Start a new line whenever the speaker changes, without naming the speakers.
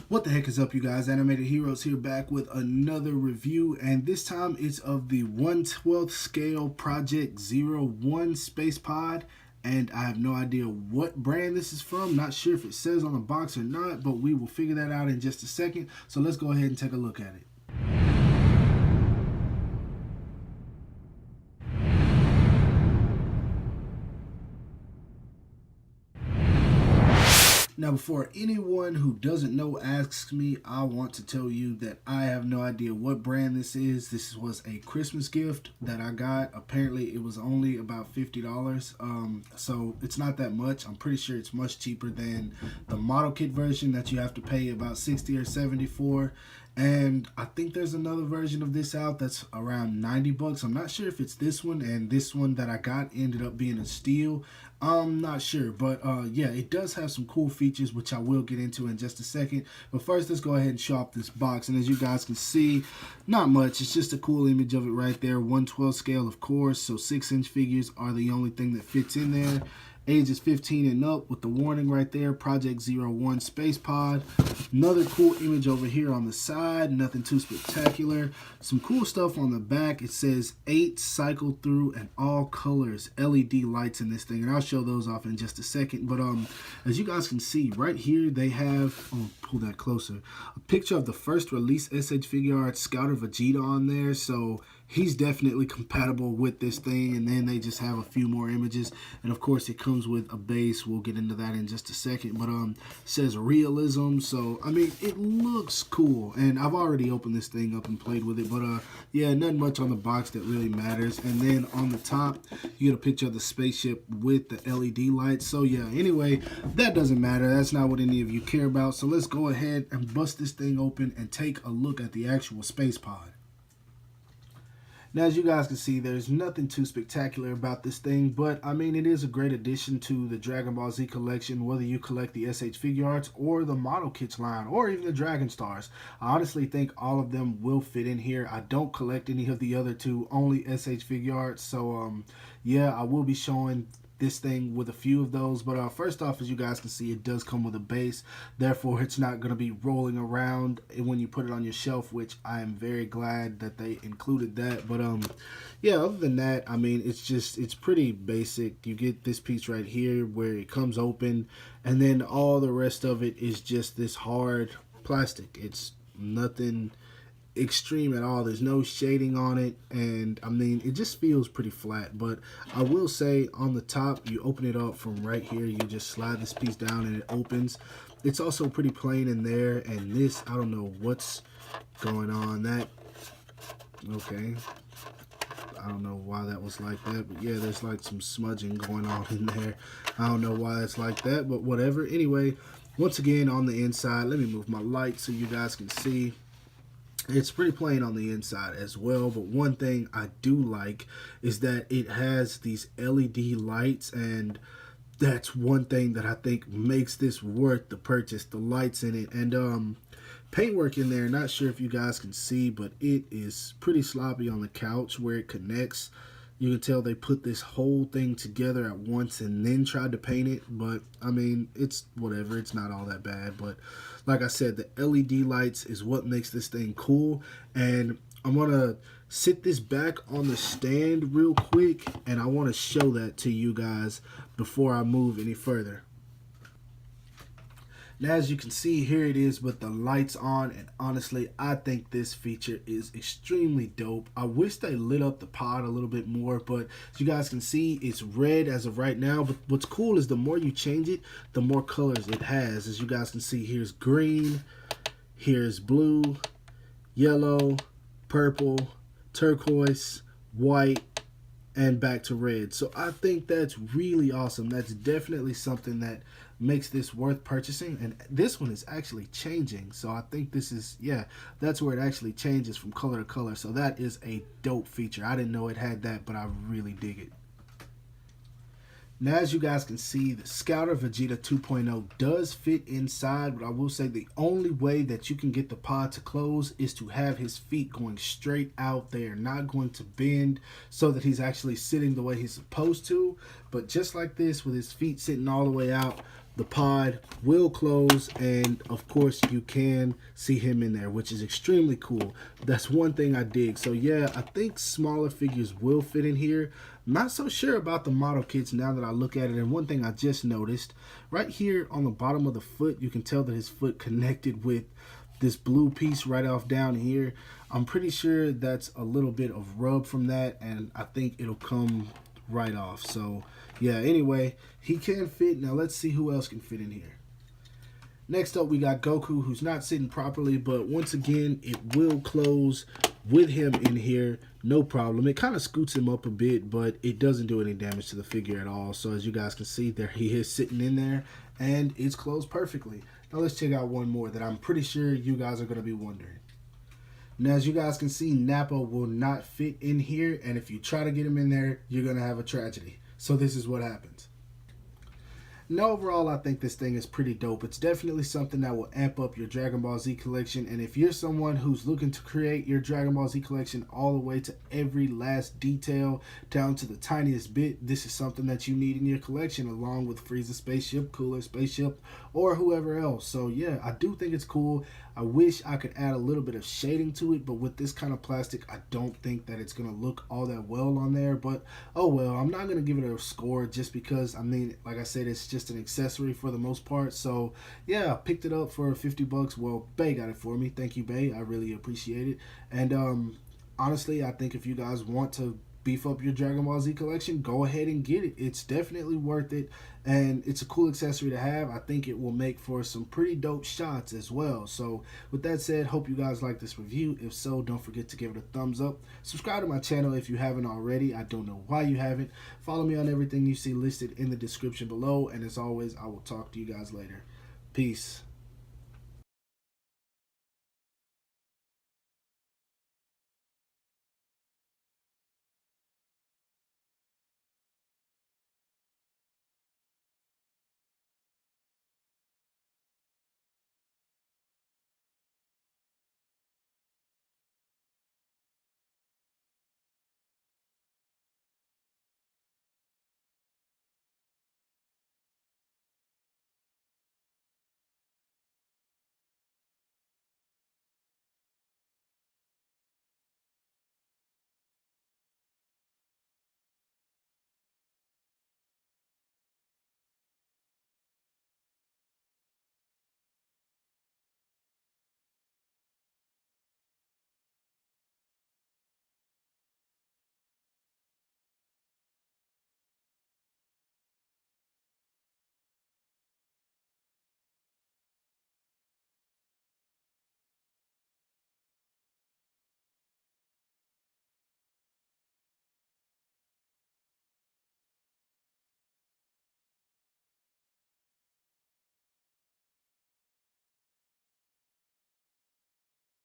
What the heck is up, you guys? Animated Heroes here, back with another review, and this time it's of the 1/12 scale Project 01 Space Pod, and I have no idea what brand this is from. Not sure if it says on the box or not, but we will figure that out in just a second. So let's go ahead and take a look at it. Now, before anyone who doesn't know asks me, I want to tell you that I have no idea what brand this is. This was a Christmas gift that I got. Apparently, it was only about $50. So it's not that much. I'm pretty sure it's much cheaper than the model kit version that you have to pay about 60 or 70 for. And I think there's another version of this out that's around 90 bucks. I'm not sure if it's this one, and this one that I got ended up being a steal. I'm not sure, but yeah, it does have some cool features, which I will get into in just a second. But first, let's go ahead and show off this box. And as you guys can see, not much. It's just a cool image of it right there. 1/12 scale, of course. So 6-inch figures are the only thing that fits in there. Age is 15 and up, with the warning right there, Project 01 Space Pod. Another cool image over here on the side, nothing too spectacular. Some cool stuff on the back. It says 8 cycle through and all colors LED lights in this thing, and I'll show those off in just a second. But as you guys can see right here, they have, pull that closer, a picture of the first release SH Figure Art Scouter Vegeta on there. So he's definitely compatible with this thing. And then they just have a few more images, and of course it comes with a base. We'll get into that in just a second. But it says realism, so I mean, it looks cool, and I've already opened this thing up and played with it. But yeah, nothing much on the box that really matters. And then on the top, you get a picture of the spaceship with the LED lights. So yeah, anyway, that doesn't matter. That's not what any of you care about. So let's go ahead and bust this thing open and take a look at the actual space pod. Now, as you guys can see, there's nothing too spectacular about this thing, but I mean, it is a great addition to the Dragon Ball Z collection, whether you collect the SH Figure Arts or the model kits line, or even the Dragon Stars. I honestly think all of them will fit in here. I don't collect any of the other two, only SH Figure Arts. So yeah, I will be showing this thing with a few of those. But first off, as you guys can see, it does come with a base, therefore it's not going to be rolling around when you put it on your shelf, which I am very glad that they included that. But yeah, other than that, I mean, it's pretty basic. You get this piece right here where it comes open, and then all the rest of it is just this hard plastic. It's nothing extreme at all. There's no shading on it, and I mean, it just feels pretty flat. But I will say, on the top, you open it up from right here, you just slide this piece down and it opens. It's also pretty plain in there, and this, I don't know what's going on. That, okay, I don't know why that was like that, but yeah, there's like some smudging going on in there. I don't know why that's like that, but whatever. Anyway, once again, on the inside, let me move my light so you guys can see. It's pretty plain on the inside as well, but one thing I do like is that it has these LED lights, and that's one thing that I think makes this worth the purchase, the lights in it. And paintwork in there, not sure if you guys can see, but it is pretty sloppy on the couch where it connects. You can tell they put this whole thing together at once and then tried to paint it. But I mean, it's whatever. It's not all that bad. But like I said, the LED lights is what makes this thing cool. And I'm going to sit this back on the stand real quick, and I want to show that to you guys before I move any further. Now, as you can see, here it is with the lights on, and honestly, I think this feature is extremely dope. I wish they lit up the pod a little bit more, but as you guys can see, it's red as of right now. But what's cool is the more you change it, the more colors it has. As you guys can see, here's green, here's blue, yellow, purple, turquoise, white, and back to red. So I think that's really awesome. That's definitely something that makes this worth purchasing. And this one is actually changing, so I think this is, yeah, that's where it actually changes from color to color. So that is a dope feature. I didn't know it had that, but I really dig it. Now, as you guys can see, the Scouter Vegeta 2.0 does fit inside, but I will say the only way that you can get the pod to close is to have his feet going straight out. They are not going to bend so that he's actually sitting the way he's supposed to. But just like this, with his feet sitting all the way out, the pod will close, and of course you can see him in there, which is extremely cool. That's one thing I dig. So yeah, I think smaller figures will fit in here. Not so sure about the model kits now that I look at it. And one thing I just noticed, right here on the bottom of the foot, you can tell that his foot connected with this blue piece right off down here. I'm pretty sure that's a little bit of rub from that, and I think it'll come right off. So yeah, anyway, he can fit. Now let's see who else can fit in here. Next up, we got Goku, who's not sitting properly, but once again, it will close with him in here, no problem. It kind of scoots him up a bit, but it doesn't do any damage to the figure at all. So as you guys can see, there he is sitting in there, and it's closed perfectly. Now let's check out one more that I'm pretty sure you guys are going to be wondering. Now, as you guys can see, Nappa will not fit in here, and if you try to get him in there, you're going to have a tragedy. So this is what happens. Now, overall, I think this thing is pretty dope. It's definitely something that will amp up your Dragon Ball Z collection. And if you're someone who's looking to create your Dragon Ball Z collection all the way to every last detail, down to the tiniest bit, this is something that you need in your collection, along with Frieza Spaceship, Cooler Spaceship, or whoever else. So yeah, I do think it's cool. I wish I could add a little bit of shading to it, but with this kind of plastic, I don't think that it's going to look all that well on there. But oh well, I'm not going to give it a score just because, I mean, like I said, it's just an accessory for the most part. So yeah, I picked it up for 50 bucks. Well, Bay got it for me. Thank you, Bay. I really appreciate it. And honestly, I think if you guys want to beef up your Dragon Ball Z collection, go ahead and get it. It's definitely worth it, and it's a cool accessory to have. I think it will make for some pretty dope shots as well. So with that said, hope you guys like this review. If so, don't forget to give it a thumbs up. Subscribe to my channel if you haven't already. I don't know why you haven't. Follow me on everything you see listed in the description below, and as always, I will talk to you guys later. Peace.